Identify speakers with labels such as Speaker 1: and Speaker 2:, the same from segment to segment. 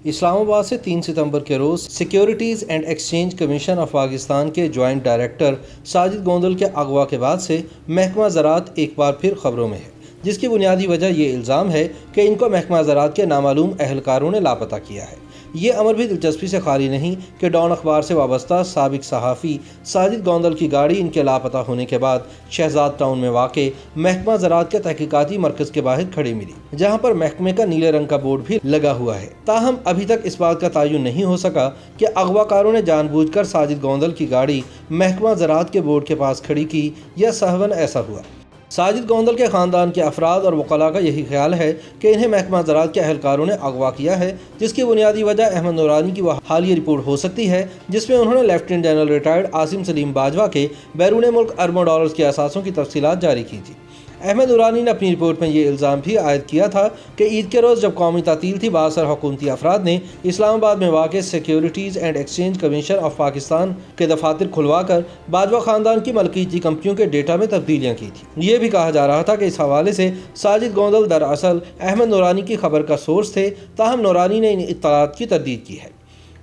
Speaker 1: इस्लामाबाद से 3 सितंबर के रोज securities and exchange commission of Pakistan के ज्वाइंट डायरेक्टर साजिद गोंदल के अगवा के बाद से महकमा ज़राअत एक बार फिर खबरों में है, जिसकी बुनियादी वजह ये इल्ज़ाम है कि इनको महकमा ज़राअत के नामालूम अहलकारों ने लापता किया है। ये अमर भी दिलचस्पी से खाली नहीं कि डॉन अखबार से वाबस्ता साबिक सहाफ़ी साजिद गोंदल की गाड़ी इनके लापता होने के बाद शहजाद टाउन में वाक़े महकमा ज़राअत के तहकीकाती मरकज़ के बाहर खड़ी मिली, जहाँ पर महकमे का नीले रंग का बोर्ड भी लगा हुआ है। ताहम अभी तक इस बात का तयन नहीं हो सका कि अगवाकारों ने जानबूझकर साजिद गोंदल की गाड़ी महकमा ज़राअत के बोर्ड के पास खड़ी की या सहवन ऐसा हुआ। साजिद गोंदल के ख़ानदान के अफराद और वकला का यही ख्याल है कि इन्हें महकमा ज़राअत के अहलकारों ने अगवा किया है, जिसकी बुनियादी वजह अहमद नूरानी की वह हालिया रिपोर्ट हो सकती है जिसमें उन्होंने lieutenant general retired Asim Salim Bajwa के बैरून मुल्क अरबों डॉलर्स के असासों की तफसीलात जारी की थी। अहमद नूरानी ने अपनी रिपोर्ट में ये इल्ज़ाम भी आयद किया था कि ईद के रोज़ जब कौमी तातील थी, बासर हुकूमती अफराद ने इस्लामाबाद में वाक़ securities and exchange commission of Pakistan के दफातर खुलवा कर बाजवा ख़ानदान की मलकीती कंपनियों के डेटा में तब्दीलियाँ की थी। ये भी कहा जा रहा था कि इस हवाले से साजिद गोंदल दरअसल अहमद नूरानी की खबर का सोर्स थे, ताहम नूरानी ने इन इत्तलात की तरदीद की है।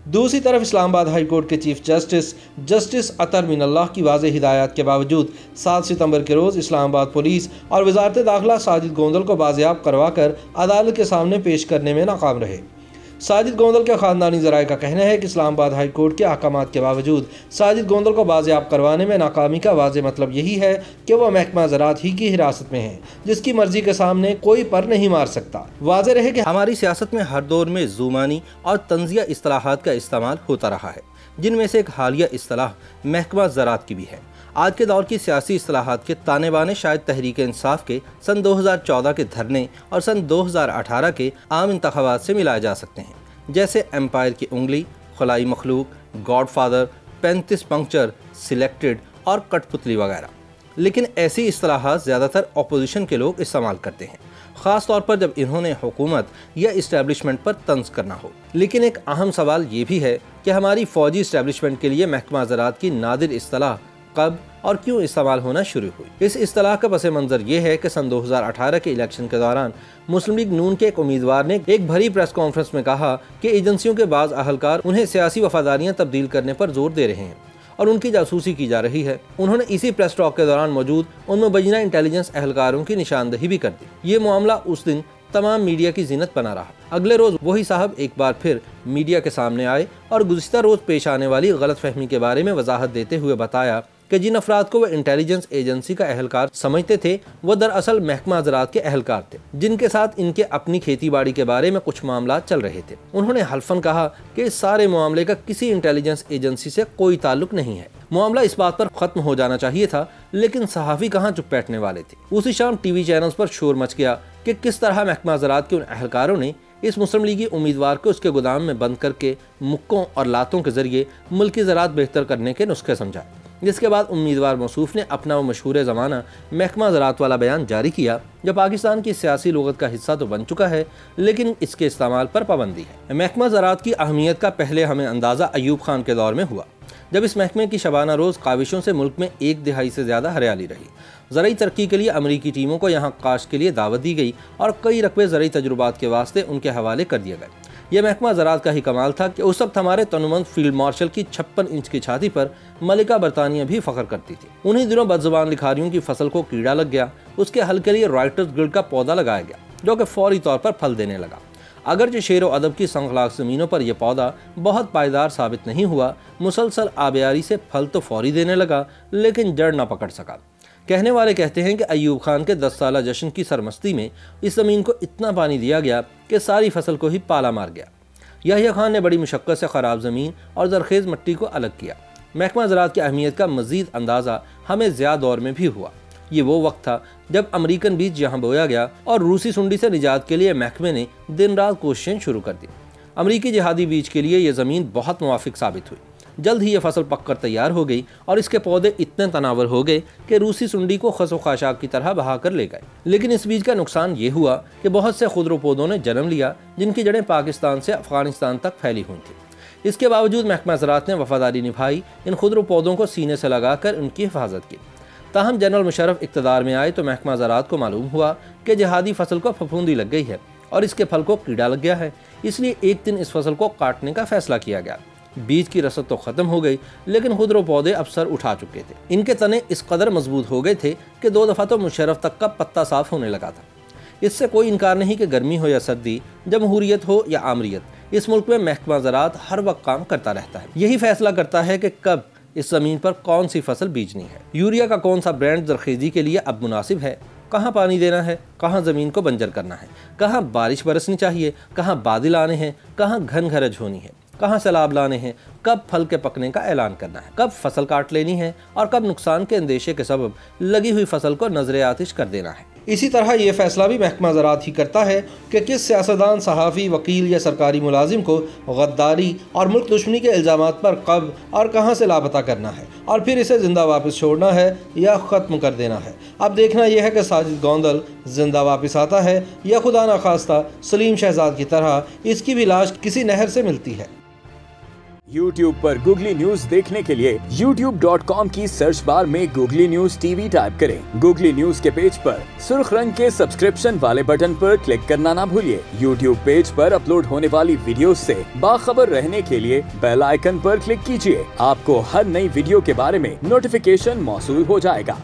Speaker 1: दूसरी तरफ इस्लामाबाद हाई कोर्ट के चीफ जस्टिस अतर मिनल्लाह की वाज़ेह हिदायत के बावजूद 7 सितंबर के रोज़ इस्लामाबाद पुलिस और वजारत दाखिला साजिद गोंदल को बाजियाब करवा कर अदालत के सामने पेश करने में नाकाम रहे। साजिद गोंदल के ख़ानदानी ज़राए का कहना है कि इस्लामाबाद हाई कोर्ट के अहकामात के बावजूद साजिद गोंदल को बाजियाब करवाने में नाकामी का वाज़े मतलब यही है कि वह महकमा ज़राअत ही की हिरासत में है, जिसकी मर्जी के सामने कोई पर नहीं मार सकता। वाज़े रहे कि
Speaker 2: हमारी सियासत में हर दौर में ज़ुबानी और तंज़िया इस्तिलाहात का इस्तेमाल होता रहा है, जिनमें से एक हालिया इस्तिलाह महकमा ज़राअत की भी है। आज के दौर की सियासी इस्तिलाहात के ताने बाने शायद तहरीक इंसाफ के सन 2014 के धरने और सन 2018 के आम इंतखाबात से मिलाए जा सकते हैं, जैसे एम्पायर की उंगली, खलाई मखलूक, गॉडफादर, 35 पंक्चर, सिलेक्टेड और कठपुतली वगैरह। लेकिन ऐसी इस्तिलाहात ज़्यादातर अपोजिशन के लोग इस्तेमाल करते हैं, ख़ास तौर पर जब इन्होंने हुकूमत या इस्टेब्लिशमेंट पर तंज करना हो। लेकिन एक अहम सवाल ये भी है कि हमारी फ़ौजी इस्टेब्लिशमेंट के लिए महकमा ज़राअत की नादिर इस्तिलाह कब और क्यों इस्तेमाल होना शुरू हुई। इस इस्तिलाह का पस मंज़र ये है कि सन 2018 के इलेक्शन के दौरान मुस्लिम लीग नून के एक उम्मीदवार ने एक भरी प्रेस कॉन्फ्रेंस में कहा कि एजेंसियों के बाज़ अहलकार उन्हें सियासी वफादारियाँ तब्दील करने पर जोर दे रहे हैं और उनकी जासूसी की जा रही है। उन्होंने इसी प्रेस टॉक के दौरान मौजूद उन मुबैना इंटेलिजेंस अहलकारों की निशानदही भी कर दी। ये मामला उस दिन तमाम मीडिया की जीनत बना रहा। अगले रोज़ वही साहब एक बार फिर मीडिया के सामने आए और गुज़िश्ता रोज़ पेश आने वाली गलत फहमी के बारे में वजाहत देते हुए बताया कि जिन अफराद को वह इंटेलिजेंस एजेंसी का अहलकार समझते थे, वह दरअसल महकमा ज़राअत के अहलकार थे, जिनके साथ इनके अपनी खेती बाड़ी के बारे में कुछ मामला चल रहे थे। उन्होंने हल्फन कहा कि इस सारे मामले का किसी इंटेलिजेंस एजेंसी से कोई ताल्लुक नहीं है। मामला इस बात पर ख़त्म हो जाना चाहिए था, लेकिन सहाफ़ी कहाँ चुप बैठने वाले थे। उसी शाम टीवी चैनल्स पर शोर मच गया कि किस तरह महकमा ज़राअत के उन अहलकारों ने इस मुस्लिम लीगी उम्मीदवार को उसके गोदाम में बंद करके मुक्कों और लातों के जरिए मुल्की ज़राअत बेहतर करने के नुस्खे समझा। जिसके बाद उम्मीदवार मौसूफ ने अपना वो मशहूर ज़माना महकमा ज़राअत वाला बयान जारी किया, जो पाकिस्तान की सियासी लुगत का हिस्सा तो बन चुका है, लेकिन इसके इस्तेमाल पर पाबंदी है। महकमा ज़राअत की अहमियत का पहले हमें अंदाज़ा अयूब खान के दौर में हुआ, जब इस महकमे की शबाना रोज़ काविशों से मुल्क में 1/2 से ज़्यादा हरियाली रही। ज़राई तरक्की के लिए अमरीकी टीमों को यहाँ काश्त के लिए दावत दी गई और कई रकबे ज़राई तजुर्बात के वास्ते उनके हवाले कर दिए गए। यह महकमा ज़राअत का ही कमाल था कि उस वक्त हमारे तनुमंद फील्ड मार्शल की 56 इंच की छाती पर मलिका बरतानिया भी फ़ख्र करती थी। उन्हीं दिनों बदज़ुबान लिखारियों की फसल को कीड़ा लग गया। उसके हल के लिए राइटर्स गिल्ड का पौधा लगाया गया, जो कि फौरी तौर पर फल देने लगा। अगरचे शेर व अदब की संखलाक ज़मीनों पर यह पौधा बहुत पायदार साबित नहीं हुआ। मुसलसल आबियारी से फल तो फौरी देने लगा, लेकिन जड़ न पकड़ सका। कहने वाले कहते हैं कि अयूब खान के 10 साला जश्न की सरमस्ती में इस ज़मीन को इतना पानी दिया गया कि सारी फसल को ही पाला मार गया। याह्या खान ने बड़ी मुशक्क़त से ख़राब ज़मीन और ज़रख़ेज़ मिट्टी को अलग किया। महकमा ज़राअत की अहमियत का मज़ीद अंदाज़ा हमें ज़िया दौर में भी हुआ। ये वो वक्त था जब अमरीकन बीज यहाँ बोया गया और रूसी सुंडी से निजात के लिए महकमे ने दिन रात कोशिशें शुरू कर दी। अमरीकी जिहादी बीज के लिए ये ज़मीन बहुत मुवाफ़िक साबित हुई। जल्द ही ये फसल पककर तैयार हो गई और इसके पौधे इतने तनावर हो गए कि रूसी सुंडी को खसो खाशाक की तरह बहा कर ले गए। लेकिन इस बीज का नुकसान ये हुआ कि बहुत से खुदरो पौधों ने जन्म लिया, जिनकी जड़ें पाकिस्तान से अफगानिस्तान तक फैली हुई थी। इसके बावजूद महकमा ज़राअत ने वफादारी निभाई, इन खुदरो पौधों को सीने से लगाकर उनकी हिफाजत की। ताहम जनरल मुशर्रफ इक़्तिदार में आए तो महकमा ज़राअत को मालूम हुआ कि जिहादी फसल को फफूंदी लग गई है और इसके फल को कीड़ा लग गया है, इसलिए एक दिन इस फसल को काटने का फैसला किया गया। बीज की रसद तो खत्म हो गई, लेकिन खुदरो पौधे अब सर उठा चुके थे। इनके तने इस कदर मजबूत हो गए थे कि 2 दफ़ा तो मुशर्रफ तक का पत्ता साफ होने लगा था। इससे कोई इनकार नहीं कि गर्मी हो या सर्दी, जमहूरियत हो या आमरीत, इस मुल्क में महकमा ज़राअत हर वक्त काम करता रहता है। यही फैसला करता है कि कब इस ज़मीन पर कौन सी फसल बीजनी है, यूरिया का कौन सा ब्रांड जरखेज़ी के लिए अब मुनासिब है, कहाँ पानी देना है, कहाँ ज़मीन को बंजर करना है, कहाँ बारिश बरसनी चाहिए, कहाँ बादल आने हैं, कहाँ घन घरज होनी है, कहाँ सैलाब लाने हैं, कब फल के पकने का ऐलान करना है, कब फसल काट लेनी है और कब नुकसान के अंदेशे के सबब लगी हुई फसल को नजर आतिश कर देना है।
Speaker 1: इसी तरह ये फैसला भी महकमा ज़राअत ही करता है कि किस सियासतदान, सहाफ़ी, वकील या सरकारी मुलाजिम को गद्दारी और मुल्क दुश्मनी के इल्ज़ामात पर कब और कहाँ से लापता करना है और फिर इसे ज़िंदा वापस छोड़ना है या ख़त्म कर देना है। अब देखना यह है कि साजिद गोंदल ज़िंदा वापस आता है या खुदा न खास्ता सलीम शहजाद की तरह इसकी भी लाश किसी नहर से मिलती है।
Speaker 3: YouTube पर गूगली न्यूज देखने के लिए youtube.com की सर्च बार में गूगली न्यूज TV टाइप करें। गूगली न्यूज के पेज पर सुर्ख रंग के सब्सक्रिप्शन वाले बटन पर क्लिक करना ना भूलिए। YouTube पेज पर अपलोड होने वाली वीडियोस से बाखबर रहने के लिए बेल आइकन पर क्लिक कीजिए। आपको हर नई वीडियो के बारे में नोटिफिकेशन मौसूल हो जाएगा।